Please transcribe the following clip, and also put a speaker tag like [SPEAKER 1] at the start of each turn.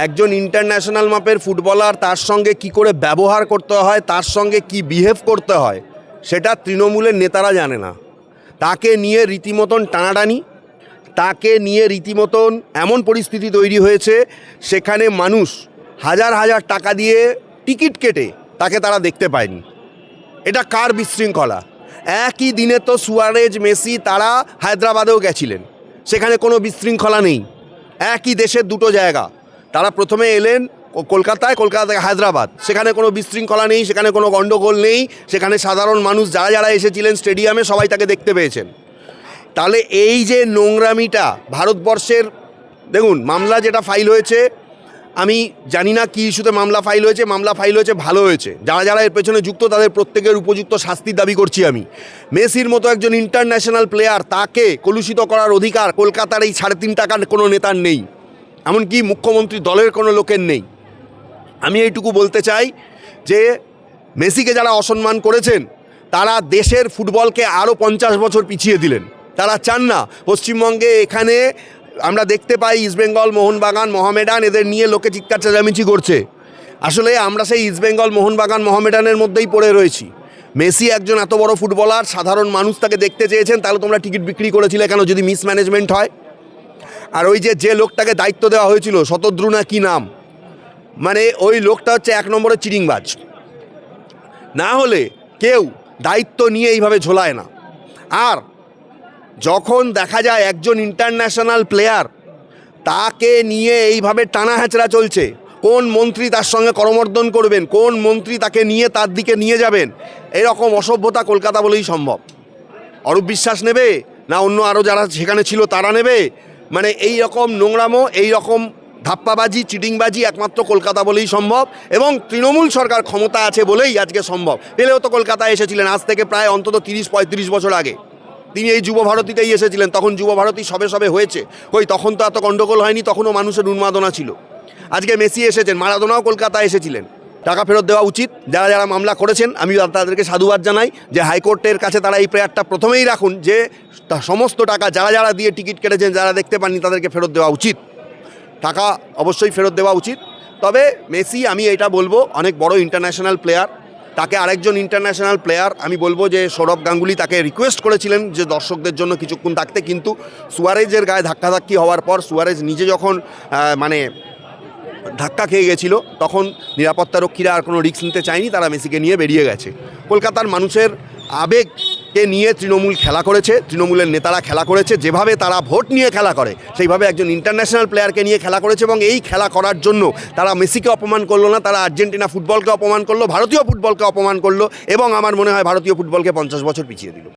[SPEAKER 1] একজন ইন্টারন্যাশনাল মাপের ফুটবলার তার সঙ্গে কি করে ব্যবহার করতে হয়, তার সঙ্গে কি বিহেভ করতে হয়, সেটা তৃণমূলের নেতারা জানে না। তাকে নিয়ে রীতিমতন টানাটানি, তাকে নিয়ে রীতিমতন এমন পরিস্থিতি তৈরি হয়েছে সেখানে মানুষ হাজার হাজার টাকা দিয়ে টিকিট কেটে তাকে তারা দেখতে পায়নি। এটা কার বিশৃঙ্খলা? একই দিনে তো সুয়ারেজ, মেসি তারা হায়দ্রাবাদেও গেছিলেন, সেখানে কোনো বিশৃঙ্খলা নেই। একই দেশের দুটো জায়গা, তারা প্রথমে এলেন কলকাতায়, কলকাতা থেকে হায়দ্রাবাদ, সেখানে কোনো বিশৃঙ্খলা নেই, সেখানে কোনো গণ্ডগোল নেই, সেখানে সাধারণ মানুষ যারা যারা এসেছিলেন স্টেডিয়ামে সবাই তাকে দেখতে পেয়েছেন। তাহলে এই যে নোংরামিটা ভারতবর্ষের, দেখুন মামলা যেটা ফাইল হয়েছে, আমি জানি না কী ইস্যুতে মামলা ফাইল হয়েছে ভালো হয়েছে। যারা যারা এর পেছনে যুক্ত তাদের প্রত্যেকের উপযুক্ত শাস্তির দাবি করছি আমি। মেসির মতো একজন ইন্টারন্যাশনাল প্লেয়ার, তাকে কলুষিত করার অধিকার কলকাতার এই 3.5 টাকার কোনো নেতার নেই, এমনকি মুখ্যমন্ত্রী দলের কোনো লোকের নেই। আমি এইটুকু বলতে চাই যে মেসিকে যারা অসম্মান করেছেন তারা দেশের ফুটবলকে আরও 50 বছর পিছিয়ে দিলেন। তারা চান না পশ্চিমবঙ্গে, এখানে আমরা দেখতে পাই ইস্টবেঙ্গল, মোহনবাগান, মহামেডান, এদের নিয়ে লোকে চিৎকার চেঁচামেচি করছে। আসলে আমরা সেই ইস্টবেঙ্গল, মোহনবাগান, মহামেডানের মধ্যেই পড়ে রয়েছি। মেসি একজন এত বড় ফুটবলার, সাধারণ মানুষ তাকে দেখতে চেয়েছেন, তাহলে তোমরা টিকিট বিক্রি করেছিলে কেন যদি মিসম্যানেজমেন্ট হয়? আর ওই যে লোকটাকে দায়িত্ব দেওয়া হয়েছিল, শতদ্রু না কি নাম, মানে ওই লোকটা হচ্ছে 1 নম্বরের চিটিংবাজ। না হলে কেউ দায়িত্ব নিয়ে এইভাবে ঝোলায় না। আর যখন দেখা যায় একজন ইন্টারন্যাশনাল প্লেয়ার, তাকে নিয়ে এইভাবে টানা হ্যাচড়া চলছে, কোন মন্ত্রী তার সঙ্গে করমর্দন করবেন, কোন মন্ত্রী তাকে নিয়ে তার দিকে নিয়ে যাবেন, এরকম অসভ্যতা কলকাতা বলেই সম্ভব। অরূপ বিশ্বাস নেবে না অন্য আরও যারা সেখানে ছিল তারা নেবে? মানে এই রকম নোংরামো, এই রকম ধাপ্পাবাজি, চিটিংবাজি একমাত্র কলকাতা বলেই সম্ভব, এবং তৃণমূল সরকার ক্ষমতা আছে বলেই আজকে সম্ভব। পেলেও তো কলকাতায় এসেছিলেন আজ থেকে প্রায় অন্তত 30-35 বছর আগে। তিনি এই যুব ভারতীতেই এসেছিলেন, তখন যুব ভারতী সবে সবে হয়েছে, তখন তো এত গণ্ডগোল হয়নি, তখনও মানুষের উন্মাদনা ছিল। আজকে মেসি এসেছেন, মারাদোনাও কলকাতায় এসেছিলেন। টাকা ফেরত দেওয়া উচিত। যারা যারা মামলা করেছেন আমি তাদেরকে সাধুবাদ জানাই যে হাইকোর্টের কাছে তারা এই প্রেয়ারটা প্রথমেই রাখুন যে সমস্ত টাকা যারা যারা দিয়ে টিকিট কেটেছেন, যারা দেখতে পাননি, তাদেরকে ফেরত দেওয়া উচিত। টাকা অবশ্যই ফেরত দেওয়া উচিত। তবে মেসি, আমি এটা বলবো, অনেক বড় ইন্টারন্যাশনাল প্লেয়ার, তাকে আরেকজন ইন্টারন্যাশনাল প্লেয়ার আমি বলবো যে সৌরভ গাঙ্গুলি তাকে রিকোয়েস্ট করেছিলেন যে দর্শকদের জন্য কিছুক্ষণ থাকতে, কিন্তু সুয়ারেজের গায়ে ধাক্কাধাক্কি হওয়ার পর সুয়ারেজ নিজে যখন মানে ধাক্কা খেয়ে গেছিল, তখন নিরাপত্তারক্ষীরা আর কোনো রিস্ক নিতে চায়নি, তারা মেসিকে নিয়ে বেরিয়ে গেছে। কলকাতার মানুষের আবেগকে নিয়ে তৃণমূল খেলা করেছে, তৃণমূলের নেতারা খেলা করেছে, যেভাবে তারা ভোট নিয়ে খেলা করে সেইভাবে একজন ইন্টারন্যাশনাল প্লেয়ারকে নিয়ে খেলা করেছে। এবং এই খেলা করার জন্য তারা মেসিকে অপমান করলো না, তারা আর্জেন্টিনা ফুটবলকে অপমান করলো, ভারতীয় ফুটবলকে অপমান করলো, এবং আমার মনে হয় ভারতীয় ফুটবলকে 50 বছর পিছিয়ে দিল।